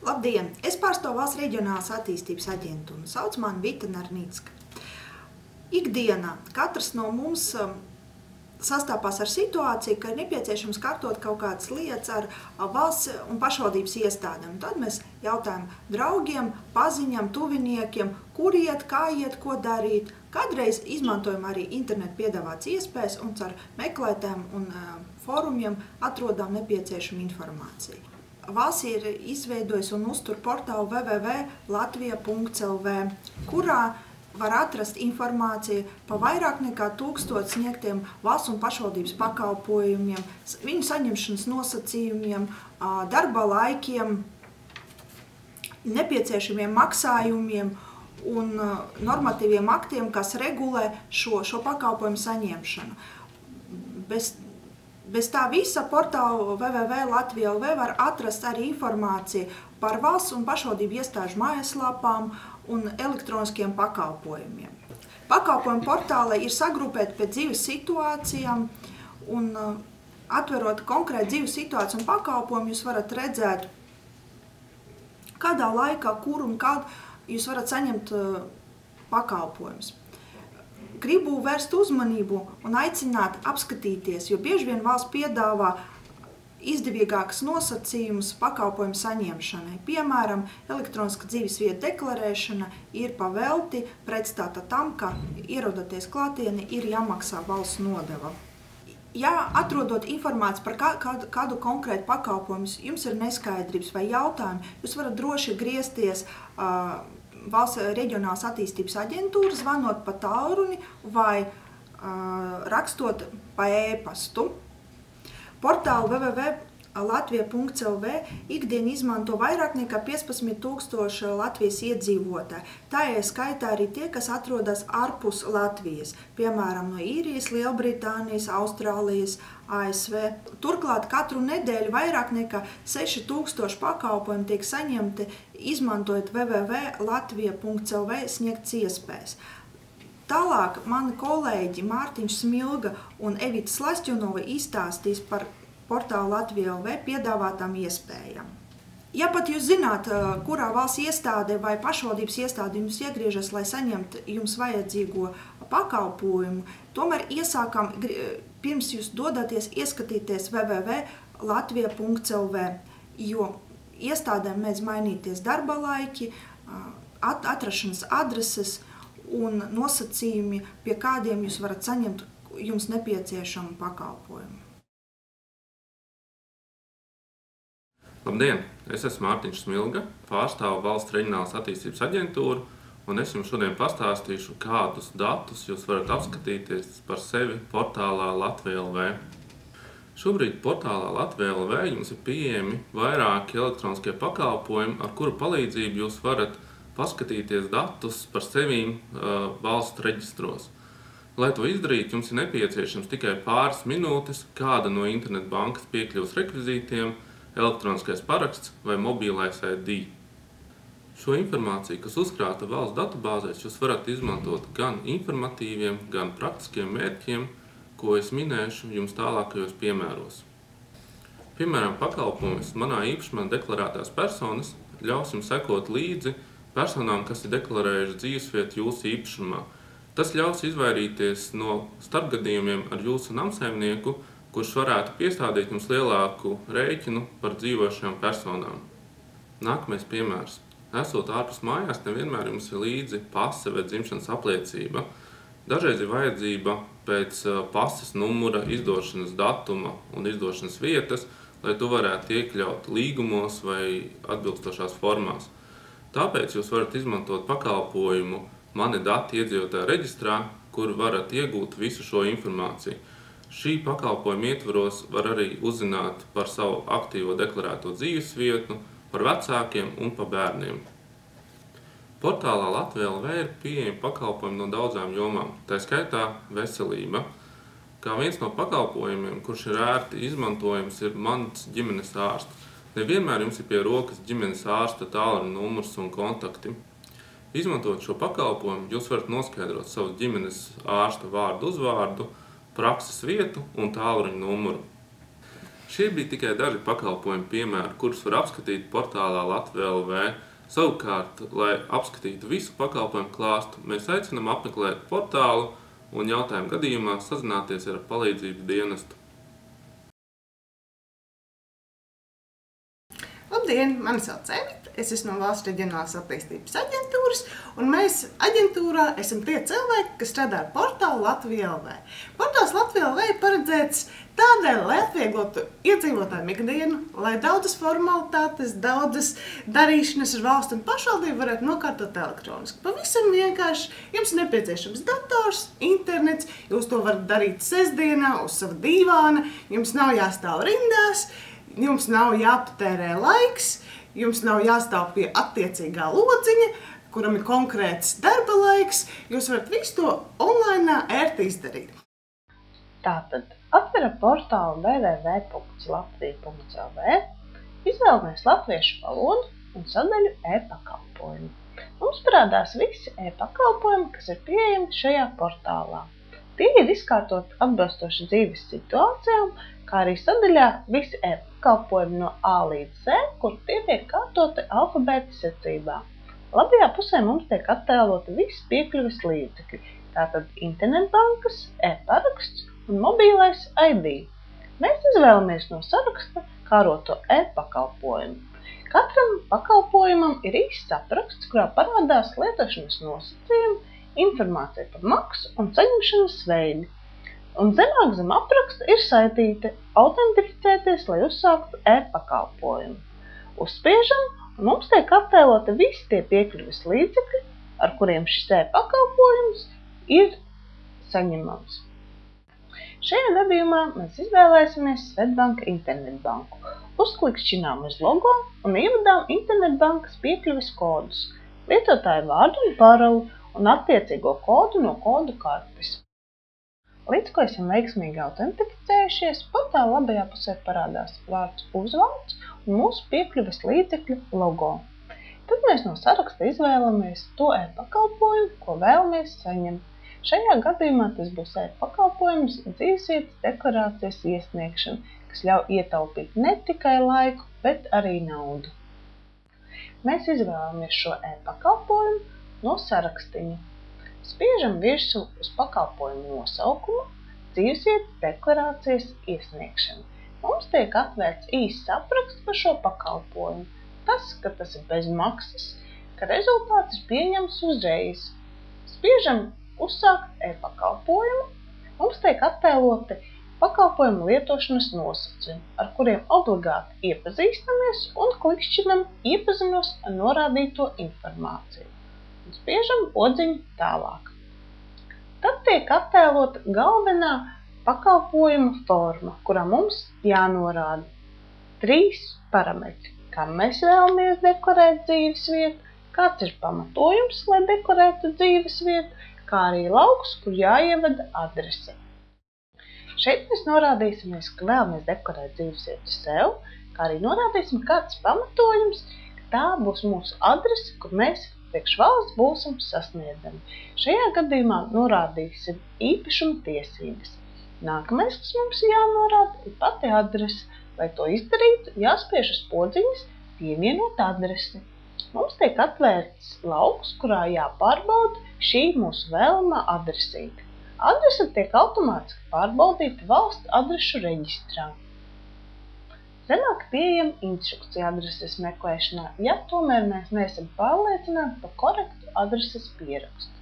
Labdien! Es pārstāvu Valsts reģionālās attīstības aģentūru. Sauc mani Vita Narnicka. Ikdienā katrs no mums sastapās ar situāciju, ka ir nepieciešams kārtot kaut kādas lietas ar valsts un pašvaldības iestādēm. Tad mēs jautājam draugiem, paziņam, tuviniekiem, kur iet, kā iet, ko darīt. Kādreiz izmantojam arī internetu piedāvātas iespējas un caur meklētājiem un fórumiem atrodam nepieciešamu informāciju. Valsts ir izveidojusi un uztur portālu www.latvija.lv, kurā var atrast informāciju par vairāk nekā 1000 sniegtiem valsts un pašvaldības pakalpojumiem, viņu saņemšanas nosacījumiem, darba laikiem, nepieciešamiem maksājumiem un normatīviem aktiem, kas regulē šo pakalpojumu saņemšanu. Bez tā visa portāla www.latvija.lv var atrast arī informāciju par valsts un pašvaldību iestāžu mājaslapām un elektroniskiem pakalpojumiem. Pakalpojumu portālē ir sagrupēti pēc dzīves situācijām, un atverot konkrētu dzīves situāciju un pakalpojumu, jūs varat redzēt, kādā laikā, kur un kad jūs varat saņemt pakalpojumus. Gribu vērst uzmanību un aicināt apskatīties, jo bieži vien valsts piedāvā izdevīgākas nosacījumus pakalpojumu saņemšanai. Piemēram, elektroniska dzīvesvieta deklarēšana ir pavelti pretstāta tam, ka ierodoties klātienē ir jāmaksā valsts nodeva. Ja atrodot informāciju par kādu konkrētu pakalpojumu, jums ir neskaidrības vai jautājumi, jūs varat droši griezties Valsts reģionālās attīstības aģentūra, zvanot pa tālruni vai rakstot pa e-pastu. Portālu www.latvija.lv ikdien izmanto vairāk nekā 15 000 Latvijas iedzīvotāji. Tā ir skaitā arī tie, kas atrodas ārpus Latvijas, piemēram, no Īrijas, Lielbritānijas, Austrālijas, ASV. Turklāt katru nedēļu vairāk nekā 6000 pakalpojumu tiek saņemti, izmantojot www.latvija.lv sniegtas iespējas. Tālāk mani kolēģi Mārtiņš Smilga un Evita Slastjunova izstāstīs par portālu Latvija.lv piedāvātām iespējām. Ja pat jūs zināt, kurā valsts iestāde vai pašvaldības iestāde jums iegriežas, lai saņemtu jums vajadzīgo pakalpojumu, tomēr iesākam, pirms jūs dodaties, ieskatīties www.latvija.lv, jo iestādēm mēdz mainīties darba laiki, atrašanas adreses un nosacījumi, pie kādiem jūs varat saņemt jums nepieciešamu pakalpojumu. Labdien! Es esmu Mārtiņš Smilga, pārstāvu Valsts reģionālās attīstības aģentūru, un es jums šodien pastāstīšu, kādus datus jūs varat apskatīties par sevi portālā Latvija.lv. Šobrīd portālā Latvija.lv jums ir pieejami vairāki elektroniskie pakalpojumi, ar kuru palīdzību jūs varat paskatīties datus par sevīm valsts reģistros. Lai to izdarītu, jums ir nepieciešams tikai pāris minūtes, kāda no internetbankas piekļuvas rekvizītiem, elektroniskais paraksts vai mobilais ID. Šo informāciju, kas uzkrāta valsts datubāzēs, jūs varat izmantot gan informatīviem, gan praktiskiem mērķiem, ko es minēšu jums tālākajos piemēros. Piemēram, pakalpojumus manā īpašumā deklarētās personas ļaus jums sekot līdzi personām, kas ir deklarējuši dzīvesvietu jūsu īpašumā. Tas ļaus izvairīties no starpgadījumiem ar jūsu namsaimnieku, kurš varētu piestādīt jums lielāku rēķinu par dzīvošajām personām. Nākamais piemērs. Esot ārpus mājās, nevienmēr jums ir līdzi pase vai dzimšanas apliecība. Dažreiz ir vajadzība pēc pases numura, izdošanas datuma un izdošanas vietas, lai to varētu iekļaut līgumos vai atbilstošās formās. Tāpēc jūs varat izmantot pakalpojumu Mani dati iedzīvotāju reģistrā, kur varat iegūt visu šo informāciju. Šī pakalpojuma ietvaros var arī uzzināt par savu aktīvo deklarēto dzīvesvietu, par vecākiem un par bērniem. Portālā Latvija.lv ir pieejami pakalpojumi no daudzām jomām, tā skaitā veselība. Kā viens no pakalpojumiem, kurš ir ērti izmantojams, ir mans ģimenes ārsts. Nevienmēr jums ir pie rokas ģimenes ārsta tālruņa numurs un kontakti. Izmantojot šo pakalpojumu, jūs varat noskaidrot savu ģimenes ārsta vārdu uzvārdu, prakses vietu un tālruņa numuru. Šie bija tikai daži pakalpojumu piemēri, kurus var apskatīt portālā Latvija.lv. Savukārt, lai apskatītu visu pakalpojumu klāstu, mēs aicinām apmeklēt portālu un jautājumu gadījumā sazināties ar palīdzības dienestu. Labdien, mani sauc Evita, es esmu no Valsts reģionālās attīstības aģentūras, un mēs aģentūrā esam tie cilvēki, kas strādā ar portālu Latvija.lv. Portāls Latvija.lv ir paredzēts tādēļ, lai atvieglotu iedzīvotāju ikdienu, lai daudzas formalitātes, daudzas darīšanas ar valstu un pašvaldību varētu nokārtot elektroniski. Pavisam vienkārši, jums ir nepieciešams dators, internets, jūs to varat darīt sestdienā uz sava dīvāna, jums nav jāstāv rindās, jums nav jāpatērē laiks, jums nav jāstāv pie attiecīgā lodziņa, kuram ir konkrēts darba laiks, jūs varat visu to online ērti izdarīt. Tātad atveram portālu www.latvija.lv, izvēlamies latviešu valodu un sadaļu e-pakalpojumi. Mums parādās visi e-pakalpojumi, kas ir pieejami šajā portālā. Tie ir izkārtoti atbilstoši dzīves situācijām, kā arī sadaļā visi e-pakalpojumi no A līdz Z, kur tie tiek kārtoti alfabēta secībā. Labajā pusē mums tiek attēloti visi piekļuves līdzekļi, tātad internetbankas, e-paraksts un mobilais ID. Mēs izvēlamies no saraksta kāroto e-pakalpojumu. Katram pakalpojumam ir īsts apraksts, kurā parādās lietošanas nosacījumi, informācija par maksu un saņemšanas veidi. Un zemāk zem apraksta ir saitīte autentificēties, lai uzsāktu e-pakalpojumu. Uzspiežam, un mums tiek attēloti visi tie piekļuves līdzekļi, ar kuriem šis e-pakalpojums ir saņemams. Šajā gadījumā mēs izvēlēsimies Svetbanka internetbanku. Uzklikšķinām uz logo un ievadām internetbankas piekļuves kodus, lietotāju vārdu un paroli un attiecīgo kodu no kodu kartes. Līdz ko esam veiksmīgi autentificējušies, portāla labajā pusē parādās vārds uzvārds un mūsu piekļuves līdzekļu logo. Tad mēs no saraksta izvēlamies to e-pakalpojumu, ko vēlamies saņemt. Šajā gadījumā tas būs e-pakalpojums dzīvesvietas deklarācijas iesniegšana, kas ļauj ietaupīt ne tikai laiku, bet arī naudu. Mēs izvēlamies šo e-pakalpojumu no sarakstiņa. Spiežam virsū uz pakalpojumu nosaukumu dzīvesvietas deklarācijas iesniegšana. Mums tiek atvērts īsts apraksts par šo pakalpojumu. Tas, ka tas ir bez maksas, ka rezultāts ir pieņemts uzreiz. Spiežam uzsākt e-pakalpojumu. Mums tiek attēloti pakalpojumu lietošanas nosacījumi, ar kuriem obligāti iepazīstamies un klikšķinam iepazinos ar norādīto informāciju. Un spiežam podziņu tālāk. Tad tiek attēlota galvenā pakalpojuma forma, kurā mums jānorāda 3 parametri. Kam mēs vēlamies deklarēt dzīvesvietu, kāds ir pamatojums, lai deklarētu dzīvesvietu, kā arī lauks, kur jāievada adrese. Šeit mēs norādīsimies, ka vēlamies deklarēt dzīvesvietu sev, kā arī norādīsim, kāds pamatojums, ka tā būs mūsu adrese, kur mēs priekš valsts būsim sasniedzami. Šajā gadījumā norādīsim īpašuma tiesības. Nākamais, kas mums ir jānorāda, ir pati adrese. Lai to izdarītu, jāspiež uz podziņas pievienot adresi. Mums tiek atvērts lauks, kurā jāpārbauda šī mūsu vēlamā adresīte. Adrese tiek automātiski pārbaudīta valsts adrešu reģistrā. Zemāk pieejama instrukcija adreses meklēšanā, ja tomēr mēs neesam pārliecināti par korektu adreses pierakstu.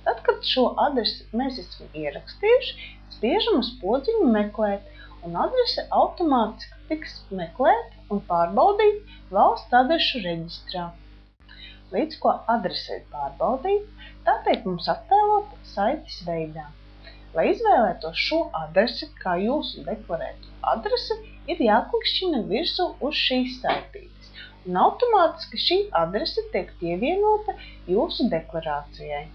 Tad, kad šo adresi mēs esam ierakstījuši, spiežam uz podziņu meklēt, un adrese automātiski tiks meklēta un pārbaudīta valsts adrešu reģistrā. Līdz ko adrese ir pārbaudīta, tā tiek mums attēlota saites veidā. Lai izvēlētos šo adresi kā jūsu deklarētu adresi, ir jāklikšķina virsū uz šīs saitītes, un automātiski šī adrese tiek pievienota jūsu deklarācijai.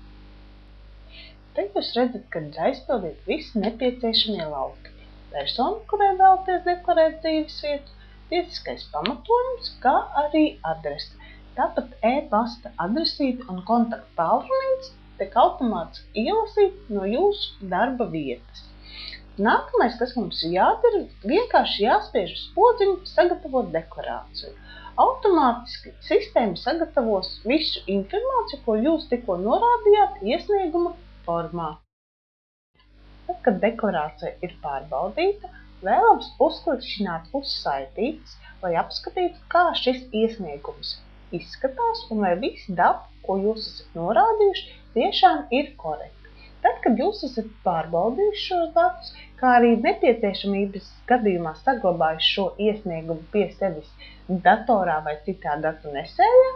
Te jūs redzat, ka ir aizpildīt visi nepieciešamie lauki. Persona, kurai vēlaties deklarēt dzīvesvietu, tiesiskais pamatojums, kā arī adrese. Tāpat e-pasta adresīte un kontakta tālrunis tiek automātiski ielasīti no jūsu darba vietas. Nākamais, kas mums ir jādara, vienkārši jāspiež uz podziņu sagatavot deklarāciju. Automātiski sistēma sagatavos visu informāciju, ko jūs tikko norādījāt iesnieguma formā. Tad, kad deklarācija ir pārbaudīta, vēlams uzklikšķināt uz saitītes, lai apskatītu, kā šis iesniegums izskatās un vai visi dati, ko jūs esat norādījuši, tiešām ir korekti. Tad, kad jūs esat pārbaudījuši šos datus, kā arī nepieciešamības gadījumā saglabājuši šo iesniegumu pie sevis datorā vai citā datu nesējā,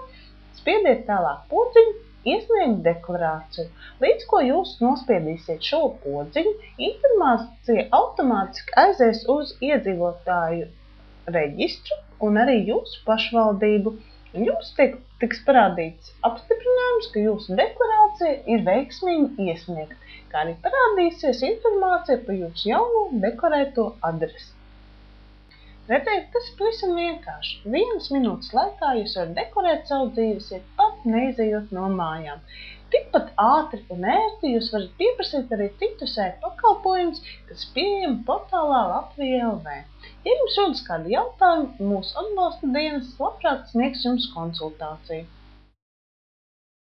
spiediet tālāk podziņu iesniegt deklarāciju. Līdz ko jūs nospiedīsiet šo podziņu, informācija automātiski aizies uz iedzīvotāju reģistru un arī jūsu pašvaldību. Jums tiks parādīts apstiprinājums, ka jūsu deklarācija ir veiksmīgi iesniegta, kā arī parādīsies informācija par jūsu jauno deklarēto adresi. Redziet, tas ir pavisam vienkārši. 1 minūtes laikā jūs varat deklarēt savu dzīvesvietu, pat neizejot no mājām. Tikpat ātri un ērti jūs varat pieprasīt arī citus pakalpojumus, kas pieejami portālā Latvija LV. Ja jums rodas kādi jautājumi, mūsu atbalsta dienas labprāt sniegs jums konsultāciju.